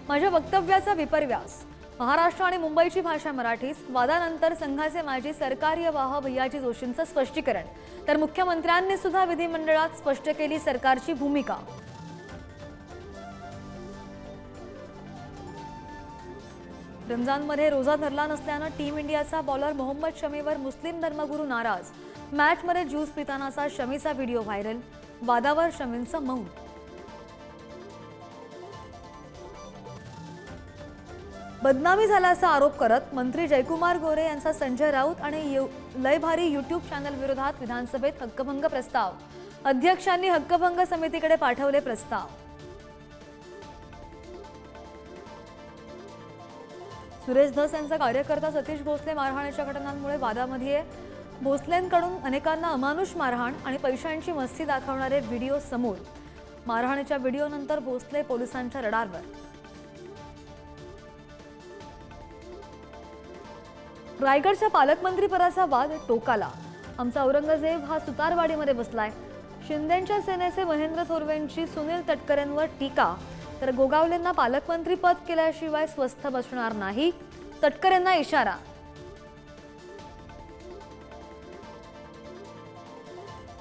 माझ्या वक्तव्याचा विपर्यास। महाराष्ट्र आणि मुंबईची भाषा मराठीच। वादानंतर संघाचे माजी सरकार्यवाह भैयाजी जोशींचं स्पष्टीकरण। तर मुख्यमंत्र्यांनी सुद्धा विधिमंडळात स्पष्ट केली सरकारची भूमिका। रमजानमध्ये रोजा धरला नसल्यानं टीम इंडियाचा बॉलर मोहम्मद शमीवर मुस्लिम धर्मगुरू नाराज। मॅचमध्ये ज्यूस पितानाचा शमीचा व्हिडिओ व्हायरल। वादावर शमींचं मौन। बदनामी झाल्याचा आरोप करत मंत्री जयकुमार गोरे यांचा संजय राऊत आणि लय भारी यूट्यूब चॅनल विरोधात विधानसभेत हक्कभंग प्रस्ताव। अध्यक्षांनी हक्कभंग समितीकडे पाठवले प्रस्ताव। सुरेश धस यांचा कार्यकर्ता सतीश भोसले मारहाणीच्या घटनांमुळे वादामध्ये भोसलेंकडून अनेकांना अमानुष मारहाण आणि पैशांची मस्ती दाखवणारे व्हिडिओ समोर। मारहाणीच्या व्हिडिओनंतर भोसले पोलिसांच्या रडारवर। रायगडच्या पालकमंत्रीपदाचा वाद टोकाला। आमचा औरंगजेब हा सुतारवाडीमध्ये बसलाय। शिंदेंच्या सेनेचे महेंद्र थोरवेंची सुनील तटकरेंवर टीका। तर गोगावलेंना पालकमंत्री पद केल्याशिवाय स्वस्थ बसणार नाही, तटकरेंना इशारा।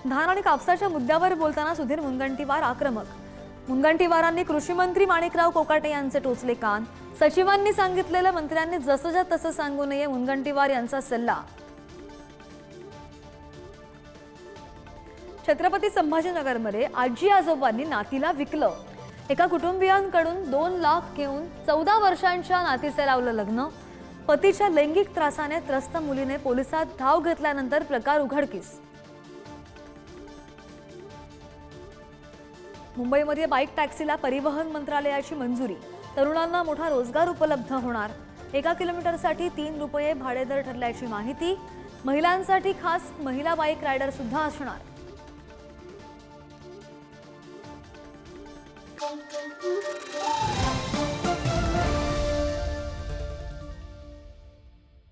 धान आणि कापसाच्या मुद्द्यावर बोलताना सुधीर मुनगंटीवार आक्रमक। मुनगंटीवारांनी कृषी मंत्री माणिकराव कोकाटे यांचे टोचले कान। सचिवांनी सांगितलेलं मंत्र्यांनी जसंच्या तसं सांगू नये, मुनगंटीवार यांचा सल्ला। छत्रपती संभाजीनगरमध्ये आजी आजोबांनी नातीला विकलं। एका कुटुंबियांकडून 2 लाख घेऊन 14 वर्षांच्या नातीचे लावलं लग्न। पतीच्या लैंगिक त्रासाने त्रस्त मुलीने पोलिसात धाव घेतल्यानंतर प्रकार उघडकीस। मुंबईमध्ये बाईक टॅक्सीला परिवहन मंत्रालयाची मंजुरी। तरुणांना मोठा रोजगार उपलब्ध होणार। 1 किलोमीटरसाठी 3 रुपये भाडे दर ठरल्याची माहिती। महिलांसाठी खास महिला बाईक रायडर सुद्धा असणार। Thank you.